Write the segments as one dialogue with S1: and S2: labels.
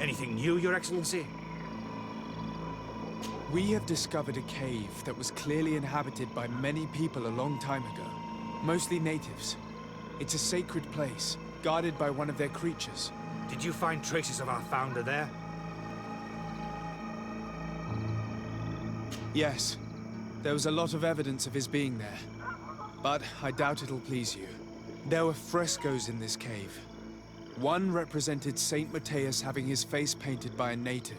S1: Anything new, Your Excellency?
S2: We have discovered a cave that was clearly inhabited by many people a long time ago. Mostly natives. It's a sacred place, guarded by one of their creatures.
S1: Did you find traces of our founder there?
S2: Yes. There was a lot of evidence of his being there. But I doubt it'll please you. There were frescoes in this cave. One represented St Matheus having his face painted by a native.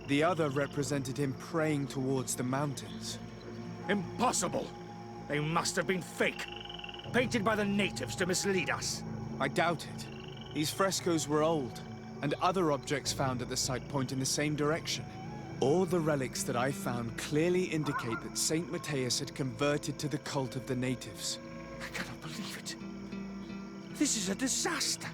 S2: The other represented him praying towards the mountains.
S1: Impossible! They must have been fake. Painted by the natives to mislead us.
S2: I doubt it. These frescoes were old, and other objects found at the site point in the same direction. All the relics that I found clearly indicate that St Matheus had converted to the cult of the natives.
S1: I cannot believe it. This is a disaster.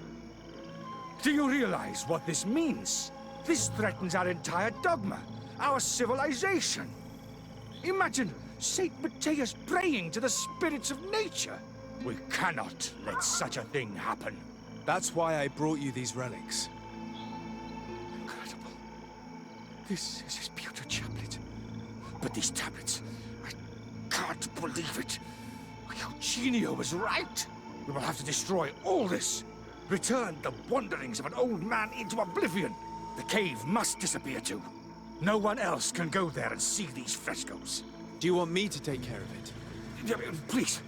S1: Do you realize what this means? This threatens our entire dogma, our civilization. Imagine St. Matheus praying to the spirits of nature. We cannot let such a thing happen.
S2: That's why I brought you these relics.
S1: Incredible. This is his pewter chaplet. But these tablets, I can't believe it. Eugenia was right. We will have to destroy all this. Return the wanderings of an old man into oblivion. The cave must disappear too. No one else can go there and see these frescoes.
S2: Do you want me to take care of it?
S1: Please.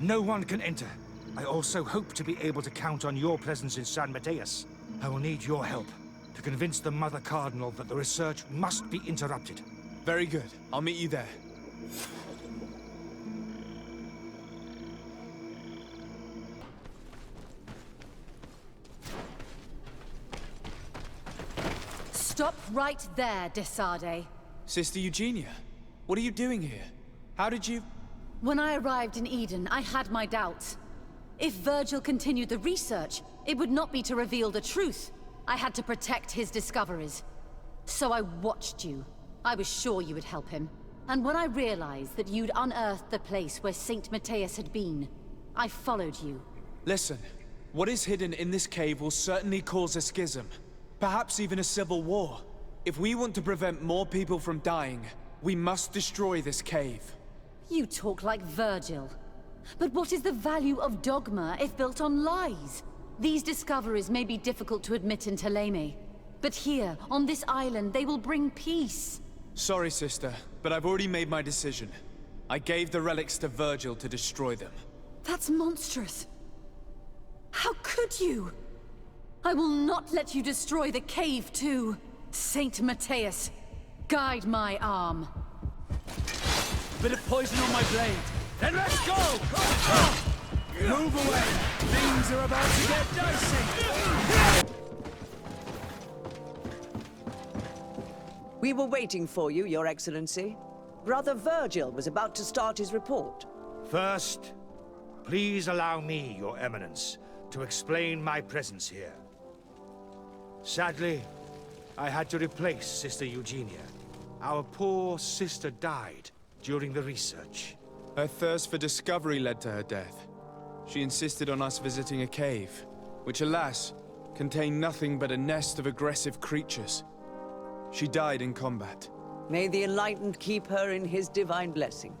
S1: No one can enter. I also hope to be able to count on your presence in St Matheus. I will need your help to convince the Mother Cardinal that the research must be interrupted.
S2: Very good. I'll meet you there.
S3: Stop right there, Desade.
S2: Sister Eugenia, what are you doing here? How did you...
S3: When I arrived in Eden, I had my doubts. If Virgil continued the research, it would not be to reveal the truth. I had to protect his discoveries. So I watched you. I was sure you would help him. And when I realized that you'd unearthed the place where St. Matheus had been, I followed you.
S2: Listen, what is hidden in this cave will certainly cause a schism. Perhaps even a civil war. If we want to prevent more people from dying, we must destroy this cave.
S3: You talk like Virgil. But what is the value of dogma if built on lies? These discoveries may be difficult to admit in Thélème, but here, on this island, they will bring peace.
S2: Sorry, sister, but I've already made my decision. I gave the relics to Virgil to destroy them.
S3: That's monstrous. How could you? I will not let you destroy the cave, too. St. Matheus, guide my arm.
S4: Bit of poison on my blade. Then let's go!
S2: Move away! Things are about to get dicey!
S5: We were waiting for you, Your Excellency. Brother Virgil was about to start his report.
S1: First, please allow me, Your Eminence, to explain my presence here. Sadly, I had to replace Sister Eugenia. Our poor sister died during the research.
S2: Her thirst for discovery led to her death. She insisted on us visiting a cave, which alas, contained nothing but a nest of aggressive creatures. She died in combat.
S5: May the Enlightened keep her in his divine blessing.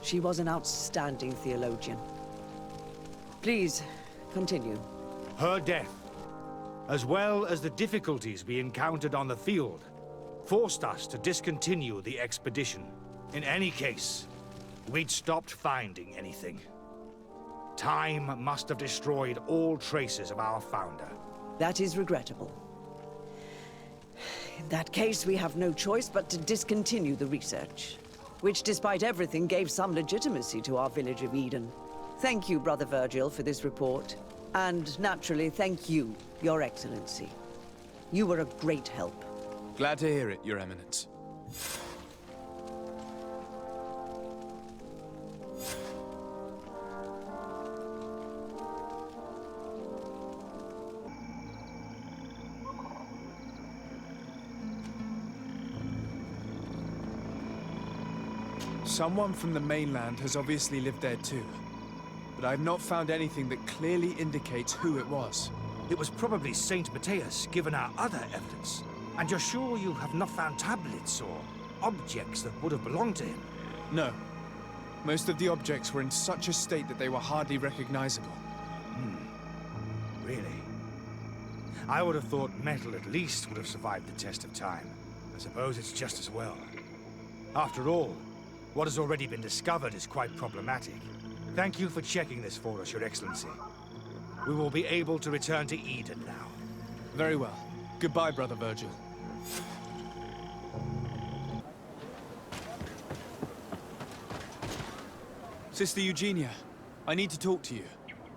S5: She was an outstanding theologian. Please, continue.
S1: Her death, as well as the difficulties we encountered on the field, forced us to discontinue the expedition. In any case, we'd stopped finding anything. Time must have destroyed all traces of our founder.
S5: That is regrettable. In that case, we have no choice but to discontinue the research, which, despite everything, gave some legitimacy to our village of Eden. Thank you, Brother Virgil, for this report. And naturally, thank you, Your Excellency. You were a great help.
S2: Glad to hear it, Your Eminence. Someone from the mainland has obviously lived there too, but I've not found anything that clearly indicates who it was.
S1: It was probably St Matheus, given our other evidence. And you're sure you have not found tablets or objects that would have belonged to him?
S2: No. Most of the objects were in such a state that they were hardly recognizable.
S1: Really? I would have thought metal at least would have survived the test of time. I suppose it's just as well. After all, what has already been discovered is quite problematic. Thank you for checking this for us, Your Excellency. We will be able to return to Eden now.
S2: Very well. Goodbye, Brother Virgil. Sister Eugenia, I need to talk to you.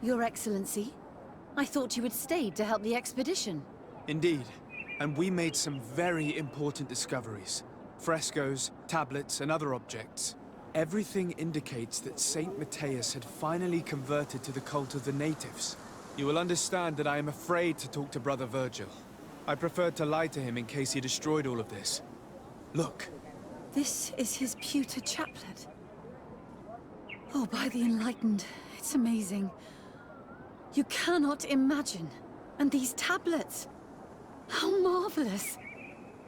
S3: Your Excellency, I thought you had stayed to help the expedition.
S2: Indeed, and we made some very important discoveries. Frescoes, tablets, and other objects. Everything indicates that St. Matheus had finally converted to the cult of the natives. You will understand that I am afraid to talk to Brother Virgil. I preferred to lie to him in case he destroyed all of this. Look.
S3: This is his pewter chaplet. Oh, by the Enlightened, it's amazing. You cannot imagine. And these tablets. How marvelous.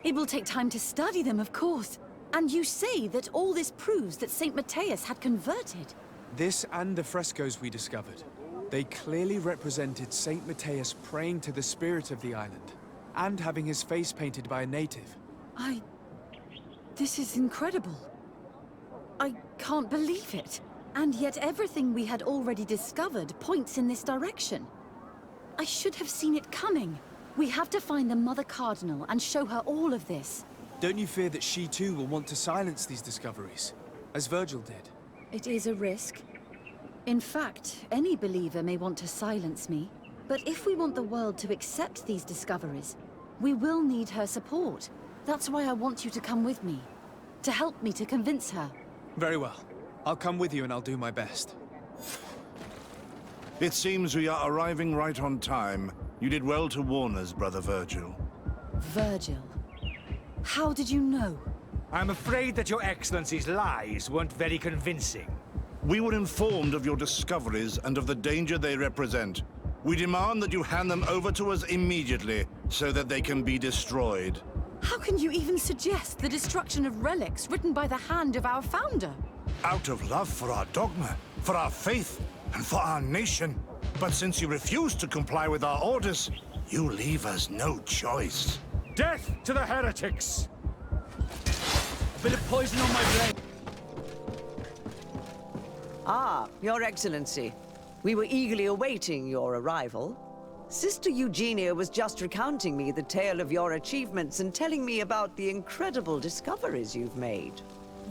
S3: It will take time to study them, of course. And you say that all this proves that St. Matheus had converted?
S2: This and the frescoes we discovered. They clearly represented St. Matheus praying to the spirit of the island, and having his face painted by a native.
S3: This is incredible. I can't believe it. And yet everything we had already discovered points in this direction. I should have seen it coming. We have to find the Mother Cardinal and show her all of this.
S2: Don't you fear that she too will want to silence these discoveries, as Virgil did?
S3: It is a risk. In fact, any believer may want to silence me. But if we want the world to accept these discoveries, we will need her support. That's why I want you to come with me, to help me to convince her.
S2: Very well. I'll come with you and I'll do my best.
S6: It seems we are arriving right on time. You did well to warn us, Brother Virgil.
S3: Virgil? How did you know?
S1: I'm afraid that Your Excellency's lies weren't very convincing.
S6: We were informed of your discoveries and of the danger they represent. We demand that you hand them over to us immediately, so that they can be destroyed.
S3: How can you even suggest the destruction of relics written by the hand of our founder?
S6: Out of love for our dogma, for our faith, and for our nation. But since you refuse to comply with our orders, you leave us no choice.
S1: Death to the heretics!
S4: A bit of poison on my blade.
S5: Ah, Your Excellency. We were eagerly awaiting your arrival. Sister Eugenia was just recounting me the tale of your achievements and telling me about the incredible discoveries you've made.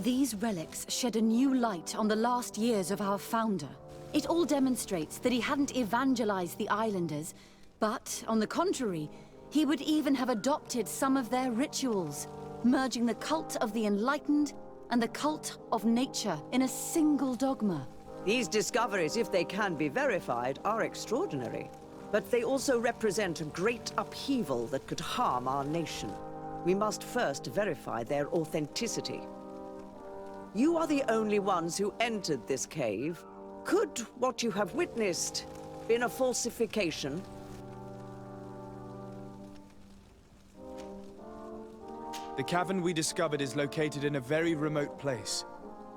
S3: These relics shed a new light on the last years of our founder. It all demonstrates that he hadn't evangelized the islanders, but, on the contrary, he would even have adopted some of their rituals, merging the cult of the enlightened and the cult of nature in a single dogma.
S5: These discoveries, if they can be verified, are extraordinary. But they also represent a great upheaval that could harm our nation. We must first verify their authenticity. You are the only ones who entered this cave. Could what you have witnessed been a falsification?
S2: The cavern we discovered is located in a very remote place.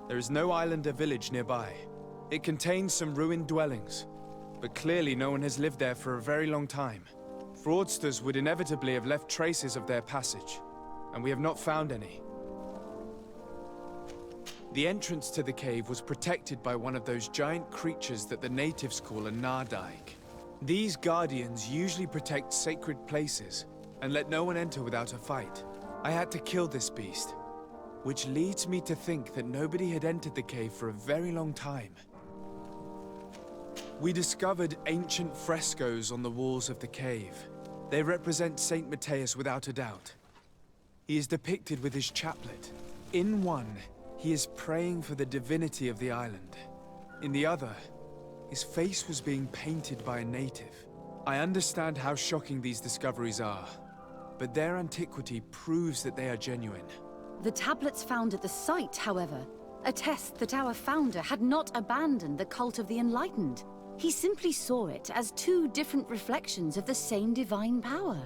S2: There is no island or village nearby. It contains some ruined dwellings, but clearly no one has lived there for a very long time. Fraudsters would inevitably have left traces of their passage, and we have not found any. The entrance to the cave was protected by one of those giant creatures that the natives call a Nardaig. These guardians usually protect sacred places and let no one enter without a fight. I had to kill this beast, which leads me to think that nobody had entered the cave for a very long time. We discovered ancient frescoes on the walls of the cave. They represent St. Matheus without a doubt. He is depicted with his chaplet. In one, he is praying for the divinity of the island. In the other, his face was being painted by a native. I understand how shocking these discoveries are, but their antiquity proves that they are genuine.
S3: The tablets found at the site, however, attest that our founder had not abandoned the cult of the enlightened. He simply saw it as two different reflections of the same divine power.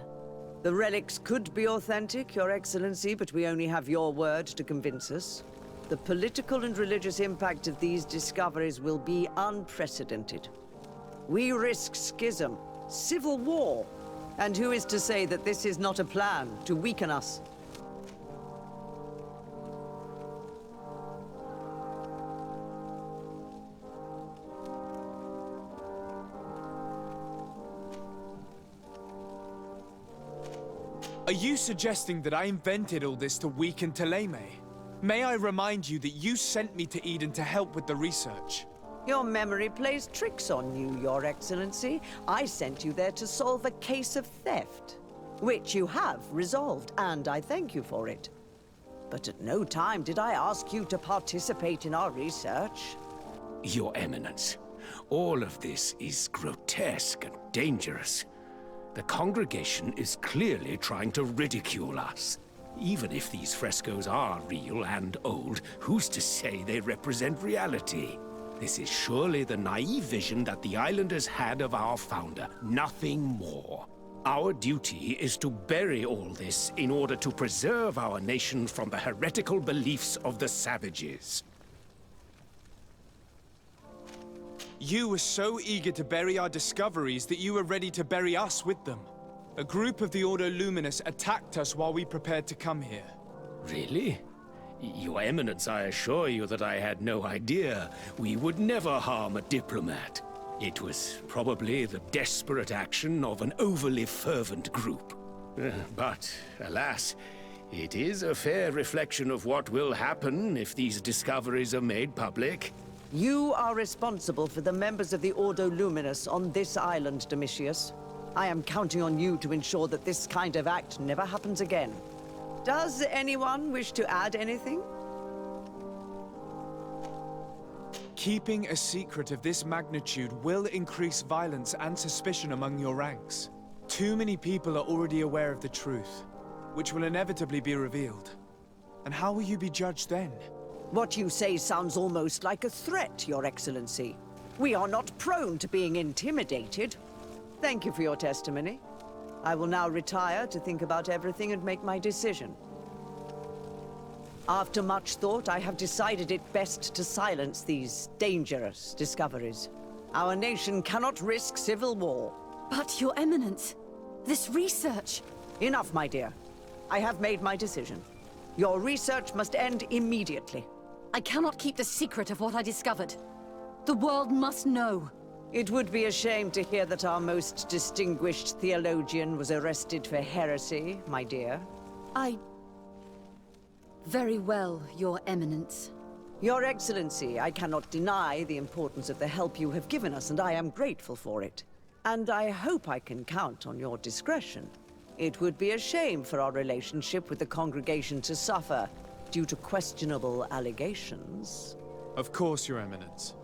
S5: The relics could be authentic, Your Excellency, but we only have your word to convince us. The political and religious impact of these discoveries will be unprecedented. We risk schism, civil war, and who is to say that this is not a plan to weaken us?
S2: Are you suggesting that I invented all this to weaken Thélème? May I remind you that you sent me to Eden to help with the research?
S5: Your memory plays tricks on you, Your Excellency. I sent you there to solve a case of theft, which you have resolved, and I thank you for it. But at no time did I ask you to participate in our research.
S1: Your Eminence, all of this is grotesque and dangerous. The congregation is clearly trying to ridicule us. Even if these frescoes are real and old, who's to say they represent reality? This is surely the naive vision that the islanders had of our founder, nothing more. Our duty is to bury all this in order to preserve our nation from the heretical beliefs of the savages.
S2: You were so eager to bury our discoveries that you were ready to bury us with them. A group of the Ordo Luminous attacked us while we prepared to come here.
S1: Really? Your Eminence, I assure you that I had no idea. We would never harm a diplomat. It was probably the desperate action of an overly fervent group. But, alas, it is a fair reflection of what will happen if these discoveries are made public.
S5: You are responsible for the members of the Ordo Luminous on this island, Domitius. I am counting on you to ensure that this kind of act never happens again. Does anyone wish to add anything?
S2: Keeping a secret of this magnitude will increase violence and suspicion among your ranks. Too many people are already aware of the truth, which will inevitably be revealed. And how will you be judged then?
S5: What you say sounds almost like a threat, Your Excellency. We are not prone to being intimidated. Thank you for your testimony. I will now retire to think about everything and make my decision. After much thought, I have decided it best to silence these dangerous discoveries. Our nation cannot risk civil war.
S3: But, Your Eminence, this research...
S5: Enough, my dear. I have made my decision. Your research must end immediately.
S3: I cannot keep the secret of what I discovered. The world must know.
S5: It would be a shame to hear that our most distinguished theologian was arrested for heresy, my dear.
S3: Very well, Your Eminence.
S5: Your Excellency, I cannot deny the importance of the help you have given us, and I am grateful for it. And I hope I can count on your discretion. It would be a shame for our relationship with the congregation to suffer due to questionable allegations.
S2: Of course, Your Eminence.